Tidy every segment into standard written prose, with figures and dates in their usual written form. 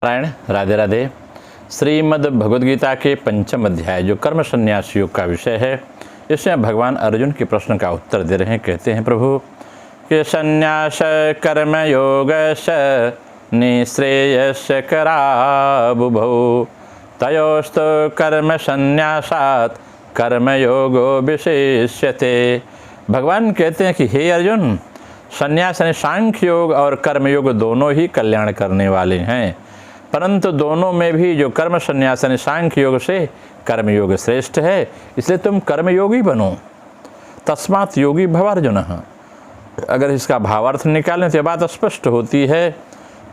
नारायण राधे राधे। श्रीमद् भगवद गीता के पंचम अध्याय जो कर्म संन्यास योग का विषय है, इसमें भगवान अर्जुन के प्रश्न का उत्तर दे रहे हैं। कहते हैं प्रभु कि संन्यास कर्म योगश निःश्रेयस्य कराबुभौ तयोस्तु कर्म संन्यासात् कर्मयोगो विशेष्यते। भगवान कहते हैं कि हे अर्जुन, संन्यास यानी सांख्य योग और कर्मयोग दोनों ही कल्याण करने वाले हैं, परंतु दोनों में भी जो कर्म संन्यास यानी सांख्य योग से कर्मयोग श्रेष्ठ है, इसलिए तुम कर्मयोगी बनो। तस्मात् योगी भव अर्जुन। अगर इसका भावार्थ निकालें तो ये बात स्पष्ट होती है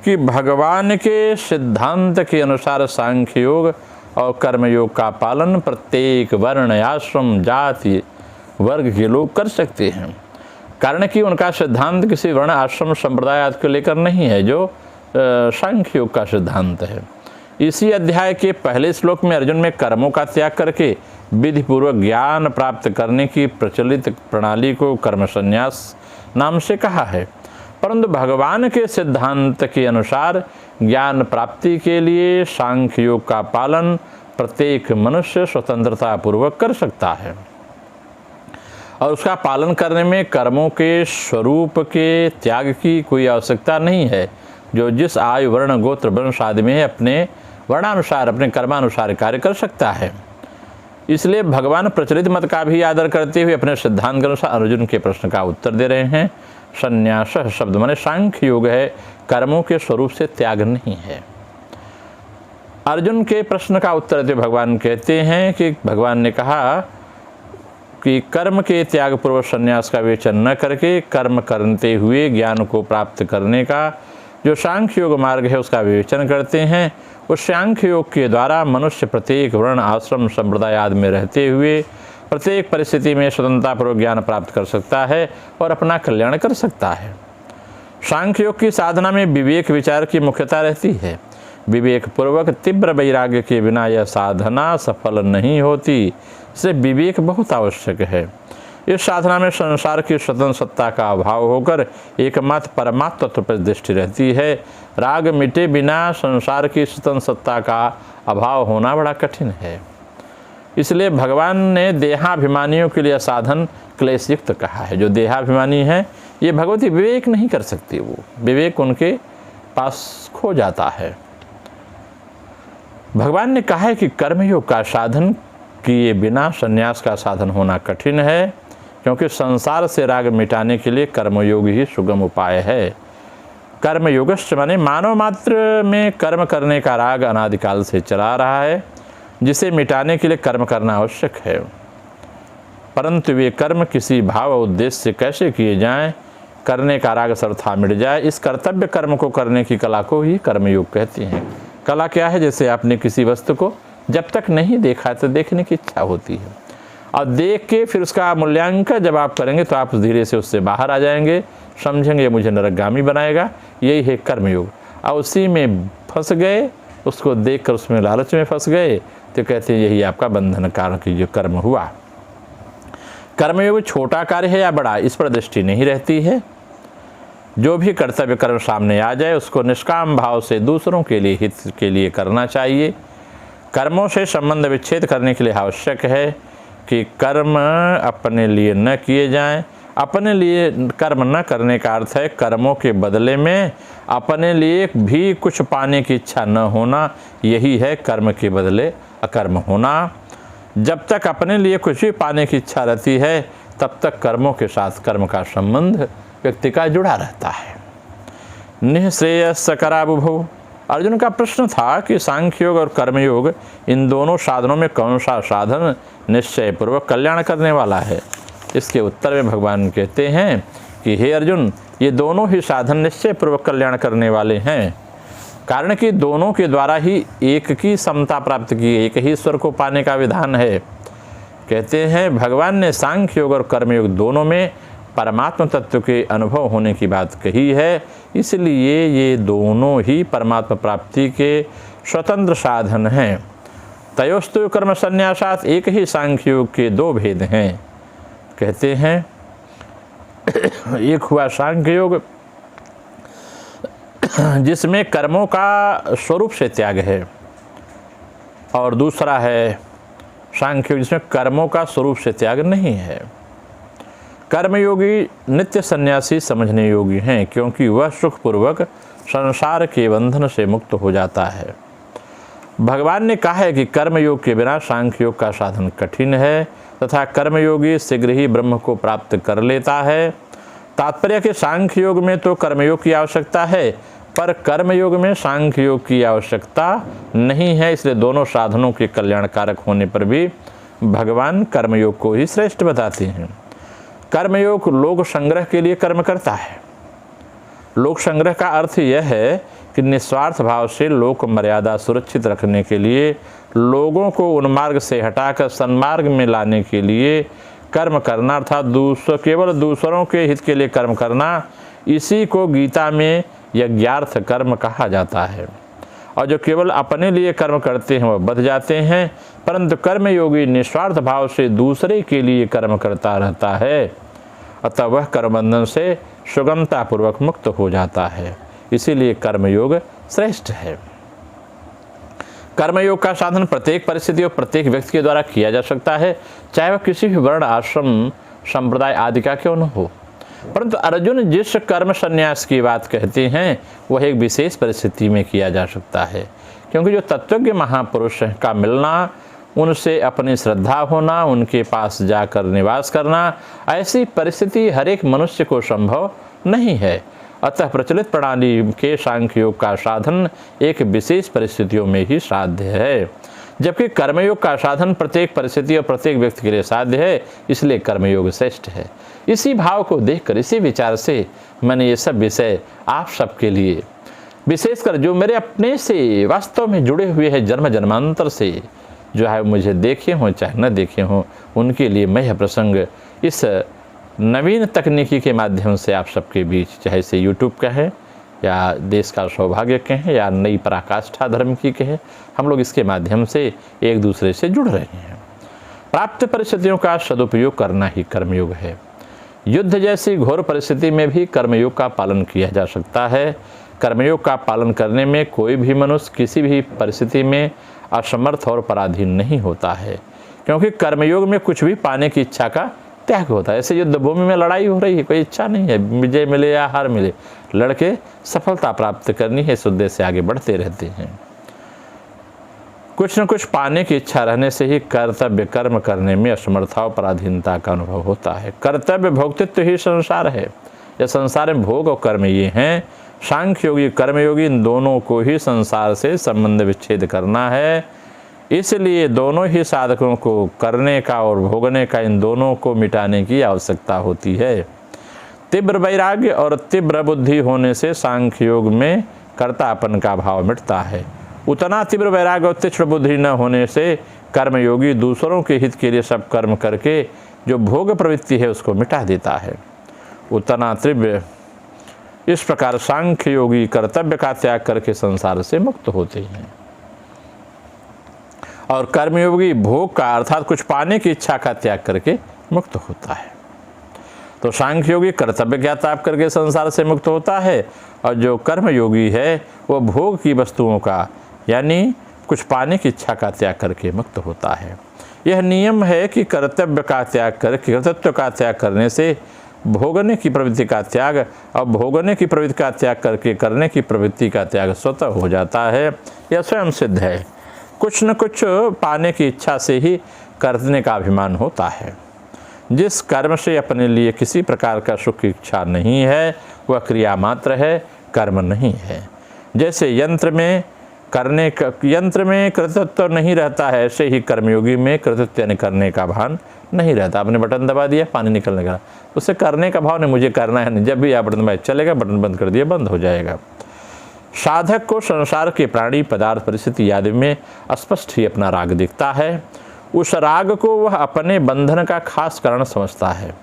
कि भगवान के सिद्धांत के अनुसार सांख्य योग और कर्मयोग का पालन प्रत्येक वर्ण आश्रम जाति वर्ग के लोग कर सकते हैं, कारण कि उनका सिद्धांत किसी वर्ण आश्रम संप्रदाय आदि को लेकर नहीं है, जो सांख्य योग का सिद्धांत है। इसी अध्याय के पहले श्लोक में अर्जुन में कर्मों का त्याग करके विधिपूर्वक ज्ञान प्राप्त करने की प्रचलित प्रणाली को कर्म संन्यास नाम से कहा है, परंतु भगवान के सिद्धांत के अनुसार ज्ञान प्राप्ति के लिए सांख्य योग का पालन प्रत्येक मनुष्य स्वतंत्रता पूर्वक कर सकता है और उसका पालन करने में कर्मों के स्वरूप के त्याग की कोई आवश्यकता नहीं है। जो जिस आयु वर्ण गोत्र वंश आदि में अपने वर्णानुसार अपने कर्मानुसार कार्य कर सकता है। इसलिए भगवान प्रचलित मत का भी आदर करते हुए अपने सिद्धांत के अनुसार अर्जुन के प्रश्न का उत्तर दे रहे हैं। संन्यास शब्द माने सांख्य योग है, कर्मों के स्वरूप से त्याग नहीं है। अर्जुन के प्रश्न का उत्तर देते भगवान कहते हैं कि भगवान ने कहा कि कर्म के त्याग पूर्वक संन्यास का विवेचन न करके कर्म करते हुए ज्ञान को प्राप्त करने का जो सांख्य योग मार्ग है उसका विवेचन करते हैं। उस सांख्य योग के द्वारा मनुष्य प्रत्येक वर्ण आश्रम संप्रदाय आदि में रहते हुए प्रत्येक परिस्थिति में स्वतंत्रतापूर्वक ज्ञान प्राप्त कर सकता है और अपना कल्याण कर सकता है। सांख्य योग की साधना में विवेक विचार की मुख्यता रहती है। विवेक पूर्वक तीव्र वैराग्य के बिना यह साधना सफल नहीं होती, इससे विवेक बहुत आवश्यक है। इस साधना में संसार की स्वतंत्र सत्ता का अभाव होकर एकमात्र परमात्म तत्व पर दृष्टि रहती है। राग मिटे बिना संसार की स्वतंत्र सत्ता का अभाव होना बड़ा कठिन है। इसलिए भगवान ने देहाभिमानियों के लिए साधन क्लेशयुक्त कहा है। जो देहाभिमानी है ये भगवती विवेक नहीं कर सकती, वो विवेक उनके पास खो जाता है। भगवान ने कहा है कि कर्मयोग का साधन किए बिना संन्यास का साधन होना कठिन है, क्योंकि संसार से राग मिटाने के लिए कर्मयोग ही सुगम उपाय है। कर्मयोगश्च माने मानव मात्र में कर्म करने का राग अनादिकाल से चला रहा है, जिसे मिटाने के लिए कर्म करना आवश्यक है। परंतु वे कर्म किसी भाव और उद्देश्य से कैसे किए जाएं, करने का राग सर्वथा मिट जाए, इस कर्तव्य कर्म को करने की कला को ही कर्मयोग कहते हैं। कला क्या है? जैसे आपने किसी वस्तु को जब तक नहीं देखा तो देखने की इच्छा होती है, और देख के फिर उसका मूल्यांकन जब आप करेंगे तो आप धीरे से उससे बाहर आ जाएंगे, समझेंगे मुझे नरकगामी बनाएगा। यही है कर्मयोग। और उसी में फंस गए, उसको देखकर उसमें लालच में फंस गए, तो कहते हैं यही आपका बंधन कारण की जो कर्म हुआ। कर्मयोग छोटा कार्य है या बड़ा, इस पर दृष्टि नहीं रहती है। जो भी कर्तव्य कर्म सामने आ जाए उसको निष्काम भाव से दूसरों के लिए हित के लिए करना चाहिए। कर्मों से संबंध विच्छेद करने के लिए आवश्यक है कि कर्म अपने लिए न किए जाएं। अपने लिए कर्म न करने का अर्थ है कर्मों के बदले में अपने लिए भी कुछ पाने की इच्छा न होना। यही है कर्म के बदले अकर्म होना। जब तक अपने लिए कुछ भी पाने की इच्छा रहती है, तब तक कर्मों के साथ कर्म का संबंध व्यक्ति का जुड़ा रहता है। निःश्रेयस्य कराबुभौ। अर्जुन का प्रश्न था कि सांख्य योग और कर्मयोग इन दोनों साधनों में कौन सा साधन निश्चय पूर्वक कल्याण करने वाला है। इसके उत्तर में भगवान कहते हैं कि हे अर्जुन, ये दोनों ही साधन निश्चय पूर्वक कल्याण करने वाले हैं, कारण कि दोनों के द्वारा ही एक की समता प्राप्त की, एक ही ईश्वर को पाने का विधान है। कहते हैं भगवान ने सांख्य योग और कर्मयोग दोनों में परमात्म तत्व के अनुभव होने की बात कही है, इसलिए ये दोनों ही परमात्मा प्राप्ति के स्वतंत्र साधन हैं। तयोस्तु कर्म संन्यासात, एक ही सांख्य योग के दो भेद हैं। कहते हैं एक हुआ सांख्य योग जिसमें कर्मों का स्वरूप से त्याग है, और दूसरा है सांख्य योग जिसमें कर्मों का स्वरूप से त्याग नहीं है। कर्मयोगी नित्य सन्यासी समझने योगी हैं, क्योंकि वह सुखपूर्वक संसार के बंधन से मुक्त हो जाता है। भगवान ने कहा है कि कर्मयोग के बिना सांख्य योग का साधन कठिन है तथा कर्मयोगी शीघ्र ही ब्रह्म को प्राप्त कर लेता है। तात्पर्य के सांख्य योग में तो कर्मयोग की आवश्यकता है, पर कर्मयोग में सांख्य योग की आवश्यकता नहीं है। इसलिए दोनों साधनों के कल्याणकारक होने पर भी भगवान कर्मयोग को ही श्रेष्ठ बताते हैं। कर्मयोग लोक संग्रह के लिए कर्म करता है। लोक संग्रह का अर्थ यह है कि निस्वार्थ भाव से लोक मर्यादा सुरक्षित रखने के लिए, लोगों को उन्मार्ग से हटाकर सन्मार्ग में लाने के लिए कर्म करना, अर्थात केवल दूसरों के हित के लिए कर्म करना, इसी को गीता में यज्ञार्थ कर्म कहा जाता है। और जो केवल अपने लिए कर्म करते हैं वह बध जाते हैं, परंतु कर्मयोगी निस्वार्थ भाव से दूसरे के लिए कर्म करता रहता है, अतः वह कर्मबंधन से सुगमतापूर्वक मुक्त हो जाता है। इसीलिए कर्मयोग श्रेष्ठ है। कर्मयोग का साधन प्रत्येक परिस्थिति और प्रत्येक व्यक्ति के द्वारा किया जा सकता है, चाहे वह किसी भी वर्ण, आश्रम, संप्रदाय आदि का क्यों न हो। परंतु अर्जुन जिस कर्म संन्यास की बात कहते हैं वह एक विशेष परिस्थिति में किया जा सकता है, क्योंकि जो तत्वज्ञ महापुरुष का मिलना, उनसे अपनी श्रद्धा होना, उनके पास जाकर निवास करना, ऐसी परिस्थिति हर एक मनुष्य को संभव नहीं है। अतः प्रचलित प्रणाली के सांख्य योग का साधन एक विशेष परिस्थितियों में ही साध्य है, जबकि कर्मयोग का साधन प्रत्येक परिस्थिति और प्रत्येक व्यक्ति के लिए साध्य है। इसलिए कर्मयोग श्रेष्ठ है। इसी भाव को देखकर, इसी विचार से मैंने ये सब विषय आप सबके लिए, विशेषकर जो मेरे अपने से वास्तव में जुड़े हुए हैं, जन्म जन्मांतर से जो है मुझे देखे हों चाहे न देखे हों, उनके लिए मैं यह प्रसंग इस नवीन तकनीकी के माध्यम से आप सबके बीच, चाहे से यूट्यूब का है या देश का सौभाग्य कहें या नई पराकाष्ठा धर्म की कहें, हम लोग इसके माध्यम से एक दूसरे से जुड़ रहे हैं। प्राप्त परिस्थितियों का सदुपयोग करना ही कर्मयोग है। युद्ध जैसी घोर परिस्थिति में भी कर्मयोग का पालन किया जा सकता है। कर्मयोग का पालन करने में कोई भी मनुष्य किसी भी परिस्थिति में असमर्थ और पराधीन नहीं होता है, क्योंकि कर्मयोग में कुछ भी पाने की इच्छा का त्याग होता है। ऐसे युद्ध भूमि में लड़ाई हो रही है, कोई इच्छा नहीं है विजय मिले या हार मिले, लड़के सफलता प्राप्त करनी है, इस उद्देश्य से आगे बढ़ते रहते हैं। कुछ न कुछ पाने की इच्छा रहने से ही कर्तव्य कर्म करने में असमर्थता और पराधीनता का अनुभव होता है। कर्तव्य भोक्तृत्व ही संसार है। यह संसार में भोग और कर्म ये हैं। सांख्य योगी कर्मयोगी इन दोनों को ही संसार से संबंध विच्छेद करना है। इसलिए दोनों ही साधकों को करने का और भोगने का, इन दोनों को मिटाने की आवश्यकता होती है। तीव्र वैराग्य और तीव्र बुद्धि होने से सांख्य योग में कर्तापन का भाव मिटता है। उतना तीव्र वैराग्य और तीक्ष्ण बुद्धि न होने से कर्मयोगी दूसरों के हित के लिए सब कर्म करके जो भोग प्रवृत्ति है उसको मिटा देता है। उतना तीव्र, इस प्रकार सांख्य योगी कर्तव्य का त्याग करके संसार से मुक्त होते हैं, और कर्मयोगी भोग का, अर्थात कुछ पाने की इच्छा का त्याग करके मुक्त होता है। तो सांख्य योगी कर्तव्य का त्याग करके संसार से मुक्त होता है, और जो कर्मयोगी है वह भोग की वस्तुओं का, यानी कुछ पाने की इच्छा का त्याग करके मुक्त होता है। यह नियम है कि कर्तव्य का त्याग करके, कर्तृत्व का त्याग करने से भोगने की प्रवृत्ति का त्याग, और भोगने की प्रवृत्ति का त्याग करके करने की प्रवृत्ति का त्याग स्वतः हो जाता है। यह स्वयं सिद्ध है। कुछ न कुछ पाने की इच्छा से ही करने का अभिमान होता है। जिस कर्म से अपने लिए किसी प्रकार का सुख की इच्छा नहीं है वह क्रिया मात्र है, कर्म नहीं है। जैसे यंत्र में कर्तृत्व नहीं रहता है, ऐसे ही कर्मयोगी में कर्तृत्व करने का भान नहीं रहता। आपने बटन दबा दिया, पानी निकलने का, उससे करने का भाव नहीं, मुझे करना है नहीं। जब भी आप बटन दबाए चलेगा, बटन बंद कर दिया बंद हो जाएगा। साधक को संसार के प्राणी, पदार्थ, परिस्थिति आदि में स्पष्ट ही अपना राग दिखता है। उस राग को वह अपने बंधन का खास कारण समझता है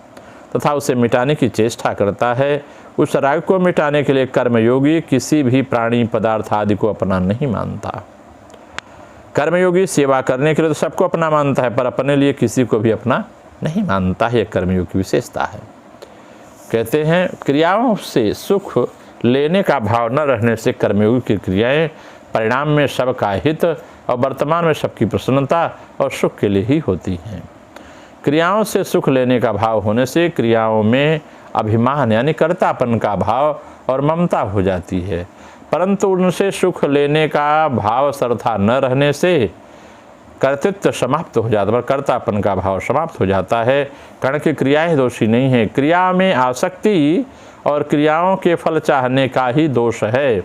तथा उसे मिटाने की चेष्टा करता है। उस राग को मिटाने के लिए कर्मयोगी किसी भी प्राणी, पदार्थ आदि को अपना नहीं मानता। कर्मयोगी सेवा करने के लिए तो सबको अपना मानता है, पर अपने लिए किसी को भी अपना नहीं मानता है। यह कर्मयोग की विशेषता है। कहते हैं क्रियाओं से सुख लेने का भाव न रहने से कर्मयोगी की क्रियाएं परिणाम में सबका हित और वर्तमान में सबकी प्रसन्नता और सुख के लिए ही होती हैं। क्रियाओं से सुख लेने का भाव होने से क्रियाओं में अभिमान यानी कर्तापन का भाव और ममता हो जाती है, परंतु उनसे सुख लेने का भाव श्रद्धा न रहने से कर्तृत्व समाप्त हो जाता है, कर्तापन का भाव समाप्त हो जाता है। कारण की क्रियाएं दोषी नहीं है, क्रिया में आसक्ति और क्रियाओं के फल चाहने का ही दोष है।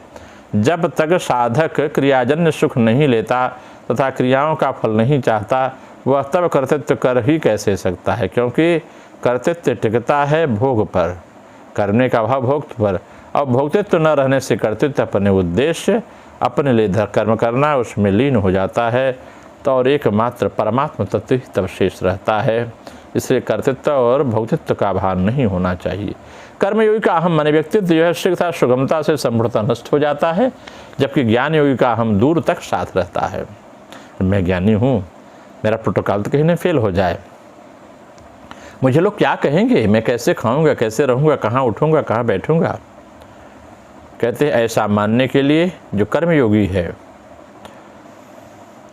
जब तक साधक क्रियाजन्य सुख नहीं लेता तथा क्रियाओं का फल नहीं चाहता, वह तब कर्तृत्व कर ही कैसे सकता है, क्योंकि कर्तृत्व टिकता है भोग पर, करने का भाव भोक्तृ पर, और भोक्तृत्व न रहने से कर्तृत्व अपने उद्देश्य अपने लिए कर्म करना उसमें लीन हो जाता है, तो और एकमात्र परमात्मा तत्व ही तब शेष रहता है। इसलिए कर्तृत्व और भोक्तृत्व का भान नहीं होना चाहिए। कर्मयोगी का अहम मन व्यक्तित्व जो है शीघ्रता सुगमता से संपूर्णतः नष्ट हो जाता है, जबकि ज्ञान योगी का अहम दूर तक साथ रहता है। मैं ज्ञानी हूँ, मेरा प्रोटोकॉल तो कहीं न फेल हो जाए, मुझे लोग क्या कहेंगे, मैं कैसे खाऊंगा, कैसे रहूँगा, कहाँ उठूँगा, कहाँ बैठूँगा। कहते हैं ऐसा मानने के लिए जो कर्मयोगी है,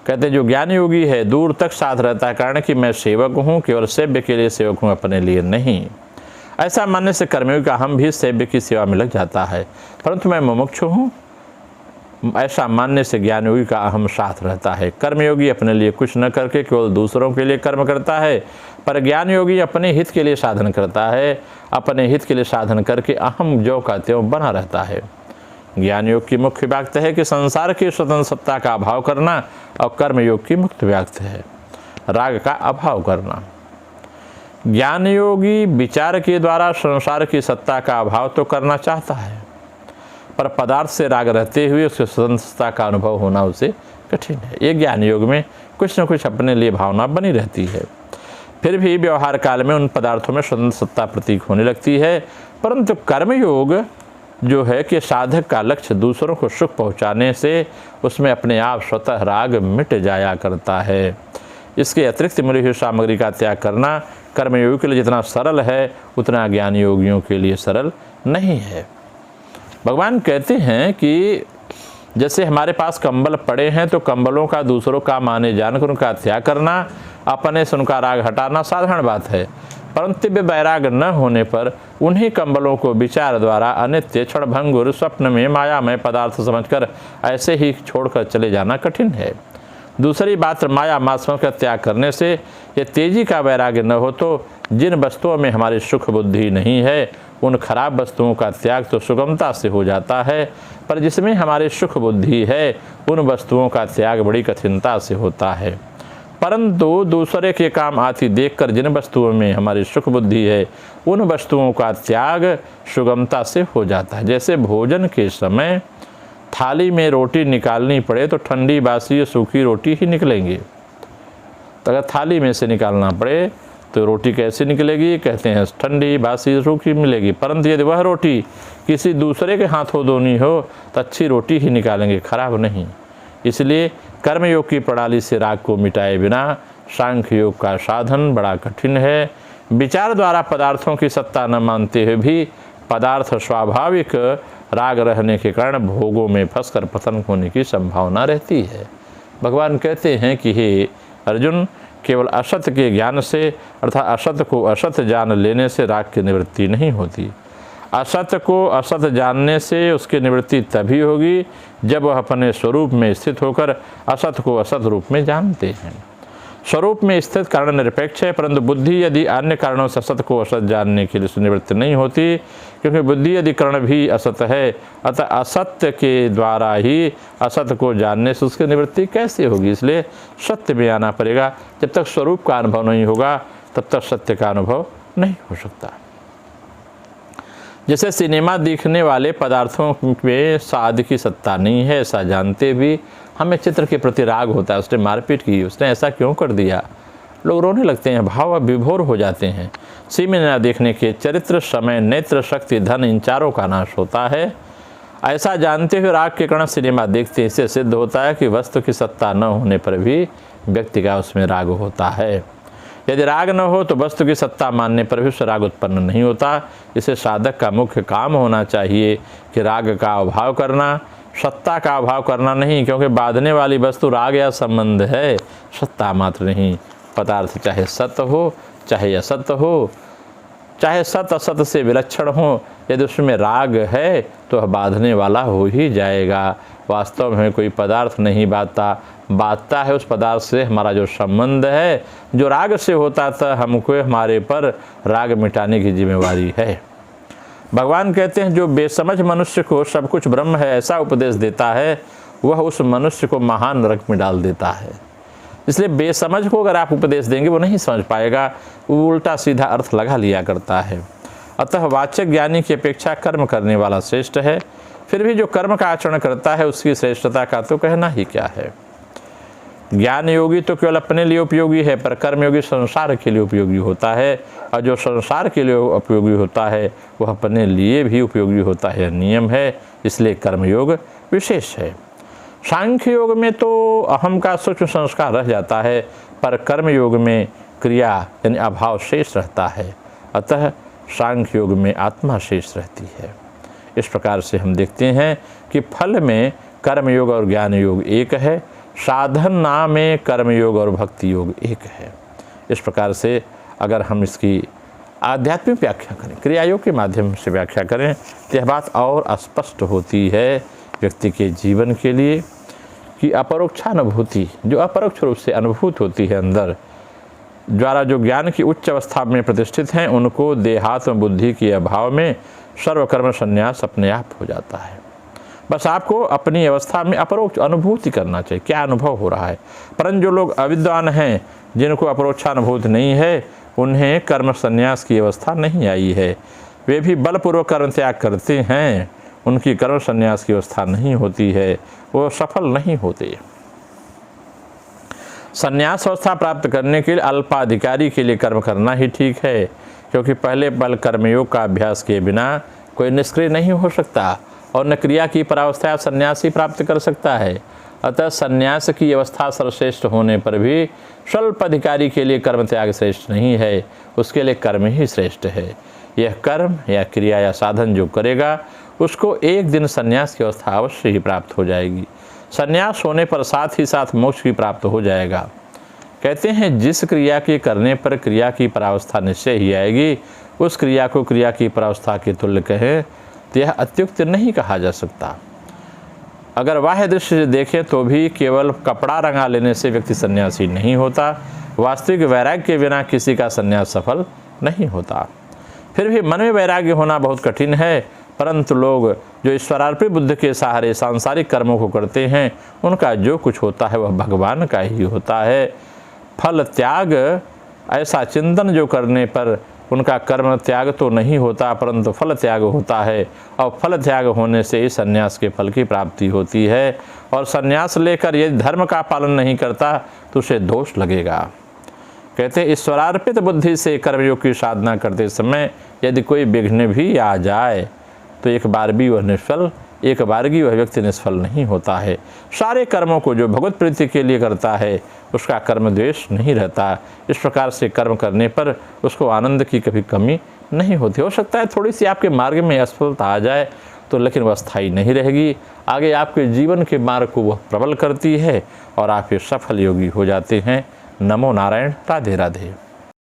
कहते हैं जो ज्ञान योगी है दूर तक साथ रहता है, कारण कि मैं सेवक हूँ, केवल सेव्य के लिए सेवक हूँ, अपने लिए नहीं। ऐसा मानने से कर्मयोगी का हम भी सेव्य की सेवा में लग जाता है, परंतु मैं मुमुक्षु हूँ, ऐसा मानने से ज्ञान योगी का अहम साथ रहता है। कर्मयोगी अपने लिए कुछ न करके केवल दूसरों के लिए कर्म करता है, पर ज्ञान योगी अपने हित के लिए साधन करता है, अपने हित के लिए साधन करके अहम जो का त्यों बना रहता है। ज्ञान योग की मुख्य व्याख्या है कि संसार की स्वतंत्र सत्ता का अभाव करना, और कर्म योग की मुख्य व्याख्या है राग का अभाव करना। ज्ञान योगी विचार के द्वारा संसार की सत्ता का अभाव तो करना चाहता है, पर पदार्थ से राग रहते हुए उसकी स्वतंत्रता का अनुभव होना उसे कठिन है। ये ज्ञान योग में कुछ न कुछ अपने लिए भावना बनी रहती है, फिर भी व्यवहार काल में उन पदार्थों में स्वतंत्र सत्ता प्रतीक होने लगती है। परंतु कर्मयोग जो है कि साधक का लक्ष्य दूसरों को सुख पहुंचाने से उसमें अपने आप स्वतः राग मिट जाया करता है। इसके अतिरिक्त मिली हुई सामग्री का त्याग करना कर्मयोगी के लिए जितना सरल है, उतना ज्ञान योगियों के लिए सरल नहीं है। भगवान कहते हैं कि जैसे हमारे पास कंबल पड़े हैं तो कंबलों का दूसरों का माने जानकर उनका त्याग करना, अपने से उनका राग हटाना साधारण बात है, परंतु वैराग न होने पर उन्हीं कंबलों को विचार द्वारा अनित्य, क्षणभंगुर, स्वप्न में मायामय पदार्थ समझकर ऐसे ही छोड़कर चले जाना कठिन है। दूसरी बात, माया मात्सर्य का त्याग करने से ये तेजी का वैराग्य न हो तो जिन वस्तुओं में हमारी सुख बुद्धि नहीं है उन खराब वस्तुओं का त्याग तो सुगमता से हो जाता है, पर जिसमें हमारी सुख बुद्धि है उन वस्तुओं का त्याग बड़ी कठिनता से होता है। परंतु दूसरे के काम आती देखकर जिन वस्तुओं में हमारी सुख बुद्धि है उन वस्तुओं का त्याग सुगमता से हो जाता है। जैसे भोजन के समय थाली में रोटी निकालनी पड़े तो ठंडी बासी सूखी रोटी ही निकलेंगी, तो अगर थाली में से निकालना पड़े तो रोटी कैसे निकलेगी, कहते हैं ठंडी बासी सूखी मिलेगी। परंतु यदि वह रोटी किसी दूसरे के हाथों धोनी हो तो अच्छी रोटी ही निकालेंगे, खराब नहीं। इसलिए कर्मयोग की प्रणाली से राग को मिटाए बिना सांख्य योग का साधन बड़ा कठिन है। विचार द्वारा पदार्थों की सत्ता न मानते हुए भी पदार्थ स्वाभाविक राग रहने के कारण भोगों में फंसकर पतन होने की संभावना रहती है। भगवान कहते हैं कि हे अर्जुन, केवल असत्य के ज्ञान से अर्थात असत्य को असत्य जान लेने से राग की निवृत्ति नहीं होती। असत्य को असत्य जानने से उसकी निवृत्ति तभी होगी जब वह अपने स्वरूप में स्थित होकर असत्य को असत रूप में जानते हैं। स्वरूप में स्थित कारण निरपेक्ष है, परंतु बुद्धि यदि अन्य कारणों से असत्य को असत जानने के लिए निवृत्त नहीं होती, क्योंकि बुद्धि यदि कारण भी असत्य है, अतः असत्य के द्वारा ही असत्य को जानने से उसकी निवृत्ति कैसे होगी। इसलिए सत्य में आना पड़ेगा। जब तक स्वरूप का अनुभव नहीं होगा तब तक सत्य का अनुभव नहीं हो सकता। जैसे सिनेमा देखने वाले पदार्थों में स्वाद की सत्ता नहीं है, ऐसा जानते भी हमें चित्र के प्रति राग होता है। उसने मारपीट की, उसने ऐसा क्यों कर दिया, लोग रोने लगते हैं, भाव विभोर हो जाते हैं। सिनेमा देखने के चरित्र, समय, नेत्र, शक्ति, धन, इन चारों का नाश होता है। ऐसा जानते हुए राग के कारण सिनेमा देखते हैं। इससे सिद्ध होता है कि वस्तु की सत्ता न होने पर भी व्यक्ति का उसमें राग होता है। यदि राग न हो तो वस्तु की सत्ता मानने पर भी उससे राग उत्पन्न नहीं होता। इसे साधक का मुख्य काम होना चाहिए कि राग का अभाव करना, सत्ता का अभाव करना नहीं, क्योंकि बांधने वाली वस्तु राग या संबंध है, सत्ता मात्र नहीं। पदार्थ चाहे सत्य हो चाहे असत्य हो, चाहे सत्य असत्य से विलक्षण हो, यदि उसमें राग है तो वह बांधने वाला हो ही जाएगा। वास्तव में कोई पदार्थ नहीं बांधता है उस पदार्थ से हमारा जो संबंध है, जो राग से होता था, हमको हमारे पर राग मिटाने की जिम्मेवारी है। भगवान कहते हैं जो बेसमझ मनुष्य को सब कुछ ब्रह्म है ऐसा उपदेश देता है, वह उस मनुष्य को महान नरक में डाल देता है। इसलिए बेसमझ को अगर आप उपदेश देंगे वो नहीं समझ पाएगा, वो उल्टा सीधा अर्थ लगा लिया करता है। अतः वाचक ज्ञानी की अपेक्षा कर्म करने वाला श्रेष्ठ है। फिर भी जो कर्म का आचरण करता है उसकी श्रेष्ठता का तो कहना ही क्या है। ज्ञान योगी तो केवल अपने लिए उपयोगी है, पर कर्मयोगी संसार के लिए उपयोगी होता है, और जो संसार के लिए उपयोगी होता है वह अपने लिए भी उपयोगी होता है, नियम है। इसलिए कर्मयोग विशेष है। सांख्य योग में तो अहम का सूक्ष्म संस्कार रह जाता है, पर कर्मयोग में क्रिया यानी अभाव शेष रहता है। अतः सांख्य योग में आत्मा शेष रहती है। इस प्रकार से हम देखते हैं कि फल में कर्मयोग और ज्ञान योग एक है, साधना में कर्मयोग और भक्ति योग एक है। इस प्रकार से अगर हम इसकी आध्यात्मिक व्याख्या करें, क्रिया योग के माध्यम से व्याख्या करें, तो यह बात और स्पष्ट होती है व्यक्ति के जीवन के लिए कि अपरोक्षानुभूति जो अपरोक्ष रूप से अनुभूत होती है अंदर द्वारा, जो ज्ञान की उच्च अवस्था में प्रतिष्ठित हैं, उनको देहात्म बुद्धि के अभाव में सर्वकर्म संन्यास अपने आप हो जाता है। बस आपको अपनी अवस्था में अपरोक्ष अनुभूति करना चाहिए, क्या अनुभव हो रहा है। परंतु जो लोग अविद्वान हैं, जिनको अपरोक्षानुभूति नहीं है, उन्हें कर्म संन्यास की अवस्था नहीं आई है। वे भी बलपूर्वक कर्म त्याग करते हैं, उनकी कर्म संन्यास की अवस्था नहीं होती है, वो सफल नहीं होते। संन्यास अवस्था प्राप्त करने के लिए अल्पाधिकारी के लिए कर्म करना ही ठीक है, क्योंकि पहले बल कर्मयोग का अभ्यास किए बिना कोई निष्क्रिय नहीं हो सकता, और न क्रिया की परावस्था संन्यास ही प्राप्त कर सकता है। अतः संन्यास की अवस्था सर्वश्रेष्ठ होने पर भी स्वल्प अधिकारी के लिए कर्म त्याग श्रेष्ठ नहीं है, उसके लिए कर्म ही श्रेष्ठ है। यह कर्म या क्रिया या साधन जो करेगा उसको एक दिन संन्यास की अवस्था अवश्य ही प्राप्त हो जाएगी। संन्यास होने पर साथ ही साथ मोक्ष भी प्राप्त हो जाएगा। कहते हैं जिस क्रिया के करने पर क्रिया की परावस्था निश्चय ही आएगी, उस क्रिया को क्रिया की परावस्था के तुल्य कहें तो यह अत्युक्त नहीं कहा जा सकता। अगर बाह्य दृष्टि से देखें तो भी केवल कपड़ा रंगा लेने से व्यक्ति सन्यासी नहीं होता। वास्तविक वैराग्य के बिना किसी का सन्यास सफल नहीं होता। फिर भी मन में वैराग्य होना बहुत कठिन है, परंतु लोग जो ईश्वरार्पित बुद्धि के सहारे सांसारिक कर्मों को करते हैं, उनका जो कुछ होता है वह भगवान का ही होता है। फल त्याग ऐसा चिंतन जो करने पर उनका कर्म त्याग तो नहीं होता, परंतु फल त्याग होता है, और फल त्याग होने से ही संन्यास के फल की प्राप्ति होती है। और संन्यास लेकर यदि धर्म का पालन नहीं करता तो उसे दोष लगेगा। कहते हैं ईश्वरार्पित बुद्धि से कर्मयोग की साधना करते समय यदि कोई विघ्न भी आ जाए तो एक बार भी वह व्यक्ति निष्फल नहीं होता है। सारे कर्मों को जो भगवत प्रीति के लिए करता है उसका कर्म द्वेष नहीं रहता। इस प्रकार से कर्म करने पर उसको आनंद की कभी कमी नहीं होती। हो सकता है थोड़ी सी आपके मार्ग में असफलता आ जाए तो, लेकिन वह स्थायी नहीं रहेगी। आगे आपके जीवन के मार्ग को वह प्रबल करती है और आप ये सफल योगी हो जाते हैं। नमो नारायण। राधे राधे।